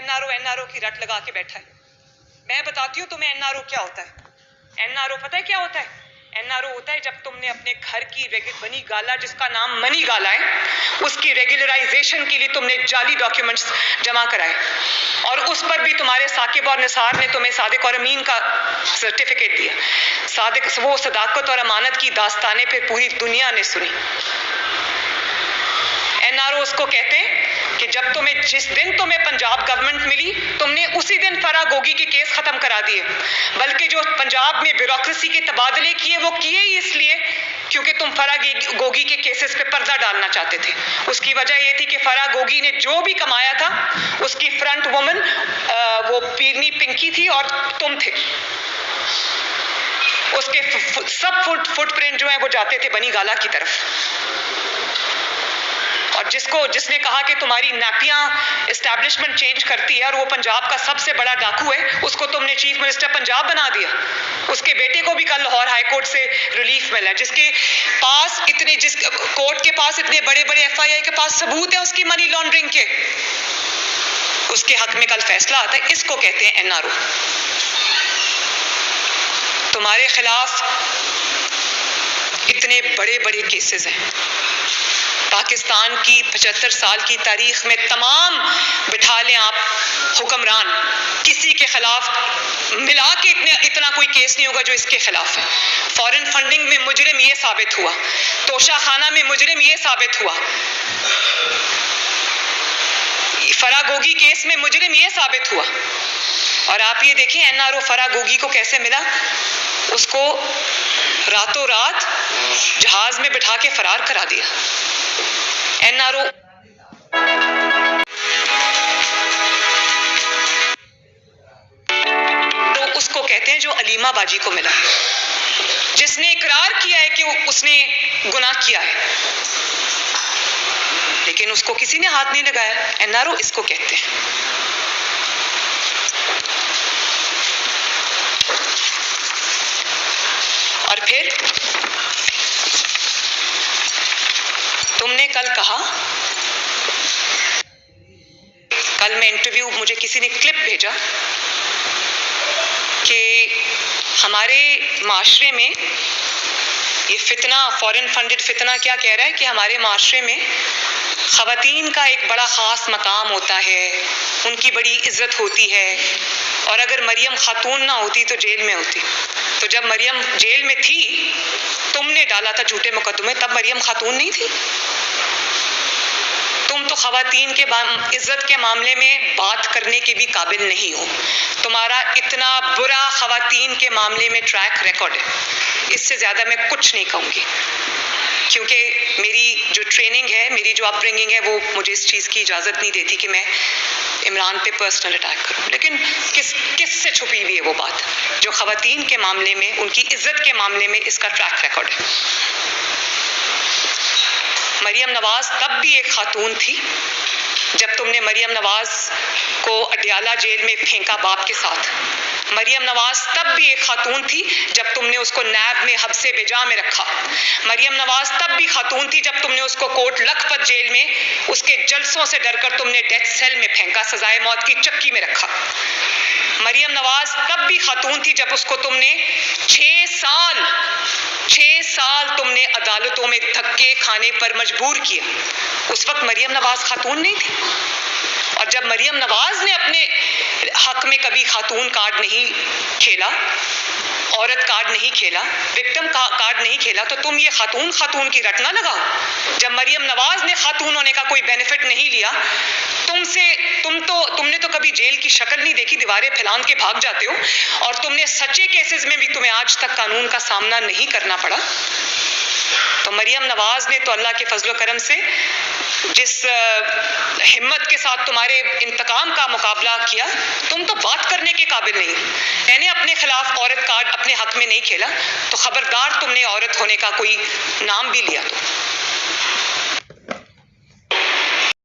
NRO کی رٹ لگا کے بیٹھا ہے۔ میں بتاتی ہوں تمہیں NRO کیا ہوتا ہے۔ NRO پتہ ہے کیا ہوتا ہے؟ NRO ہوتا ہے جب تم نے اپنے گھر کی بنی گالا، جس کا نام منی گالا ہے، اس کی ریگولرائزیشن کے لیے تم نے جعلی ڈاکیومنٹس جمع کرائے، اور اس پر بھی تمہارے ثاقب اور نثار نے تمہیں صادق اور امین کا سرٹیفکیٹ دیا۔ وہ صداقت اور امانت کی داستانیں پھر پوری دنیا نے سنی۔ NRO اس کو کہتے ہیں کہ جس دن تمہیں پنجاب گورنمنٹ ملی، تم نے اسی دن فرا گوگی کے کیس ختم کرا دیے، بلکہ جو پنجاب میں بیوروکریسی کے تبادلے کیے وہ کیے ہی اس لیے کیونکہ تم فرا گوگی کے کیسز پہ پردہ ڈالنا چاہتے تھے۔ اس کی وجہ یہ تھی کہ فرا گوگی نے جو بھی کمایا تھا اس کی فرنٹ وومن وہ پیرنی پنکی تھی اور تم تھے۔ اس کے سب فٹ پرنٹ جو ہیں وہ جاتے تھے بنی گالا کی طرف، اور جس نے کہا کہ تمہاری نیپیاں اسٹیبلشمنٹ چینج کرتی ہے اور وہ پنجاب کا سب سے بڑا ڈاکو ہے، اس کو تم نے چیف منسٹر پنجاب بنا دیا۔ اس کے بیٹے کو بھی کل لاہور ہائی کورٹ سے ریلیف ملا، جس کورٹ کے پاس اتنے بڑے بڑے FII کے پاس ثبوت ہے اس کی منی لانڈرنگ کے، اس کے حق میں کل فیصلہ آتا ہے۔ اس کو کہتے ہیں NRO۔ تمہارے خلاف اتنے بڑے بڑے کیسز ہیں، پاکستان کی 75 سال کی تاریخ میں تمام بٹھا لیں آپ حکمران، کسی کے خلاف ملا کے اتنا کوئی کیس نہیں ہوگا جو اس کے خلاف ہے۔ فورن فنڈنگ میں مجرم یہ ثابت ہوا، توشہ خانہ میں مجرم یہ ثابت ہوا، فرا گوگی کیس میں مجرم یہ ثابت ہوا، اور آپ یہ دیکھیں NRO فرا گوگی کو کیسے ملا۔ اس کو راتوں رات جہاز میں بٹھا کے فرار کرا دیا۔ NRO اس کو کہتے ہیں جو علیمہ باجی کو ملا، جس نے اقرار کیا ہے کہ اس نے گناہ کیا ہے، لیکن اس کو کسی نے ہاتھ نہیں لگایا۔ NRO اس کو کہتے ہیں۔ اور پھر تم نے کل کہا، کل میں انٹرویو، مجھے کسی نے کلپ بھیجا کہ ہمارے معاشرے میں یہ فتنہ، فورن فنڈڈ فتنہ کیا کہہ رہا ہے کہ ہمارے معاشرے میں خواتین کا ایک بڑا خاص مقام ہوتا ہے، ان کی بڑی عزت ہوتی ہے، اور اگر مریم خاتون نہ ہوتی تو جیل میں ہوتی۔ تو جب مریم جیل میں تھی، تم نے ڈالا تھا جھوٹے مقدمے، تب مریم خاتون نہیں تھی۔ تم تو خواتین کے عزت کے معاملے میں بات کرنے کے بھی قابل نہیں ہو۔ تمہارا اتنا برا خواتین کے معاملے میں ٹریک ریکارڈ ہے، اس سے زیادہ میں کچھ نہیں کہوں گی، کیونکہ میری جو ٹریننگ ہے، میری جو اپ برنگنگ ہے، وہ مجھے اس چیز کی اجازت نہیں دیتی کہ میں عمران پہ پرسنل اٹیک کروں۔ لیکن کس سے چھپی ہوئی ہے وہ بات جو خواتین کے معاملے میں، ان کی عزت کے معاملے میں اس کا ٹریک ریکارڈ ہے۔ مریم نواز تب بھی ایک خاتون تھی جب تم نے مریم نواز کو اڈیالہ جیل میں پھینکا باپ کے ساتھ۔ مریم نواز تب بھی ایک خاتون تھی جب تم نے اس کو نیب میں حبس بجا میں رکھا۔ مریم نواز تب بھی خاتون تھی جب تم نے اس کو کوٹ لکھپت جیل میں اس کے جلسوں سے ڈر کر تم نے ڈیتھ سیل میں پھینکا، سزائے موت کی چکی میں رکھا۔ مریم نواز تب بھی خاتون تھی جب اس کو تم نے 6 سال تم نے عدالتوں میں دھکے کھانے پر مجبور کیا۔ اس وقت مریم نواز خاتون نہیں تھی، اور جب مریم نواز نے اپنے حق میں کبھی خاتون کارڈ نہیں کھیلا، عورت کارڈ نہیں کھیلا، وکٹم کارڈ نہیں کھیلا، تو تم یہ خاتون کی رٹ نہ لگاؤ۔ جب مریم نواز نے خاتون ہونے کا کوئی بینیفٹ نہیں لیا، تم نے تو کبھی جیل کی شکل نہیں دیکھی، دیواریں پھیلان کے بھاگ جاتے ہو، اور تم نے سچے کیسز میں بھی تمہیں آج تک قانون کا سامنا نہیں کرنا پڑا۔ تو مریم نواز نے تو اللہ کے فضل و کرم سے جس ہمت کے ساتھ تمہارے انتقام کا مقابلہ کیا، تم تو بات کرنے کے قابل نہیں۔ میں نے اپنے خلاف عورت کارڈ اپنے حق میں نہیں کھیلا، تو خبردار تم نے عورت ہونے کا کوئی نام بھی لیا تو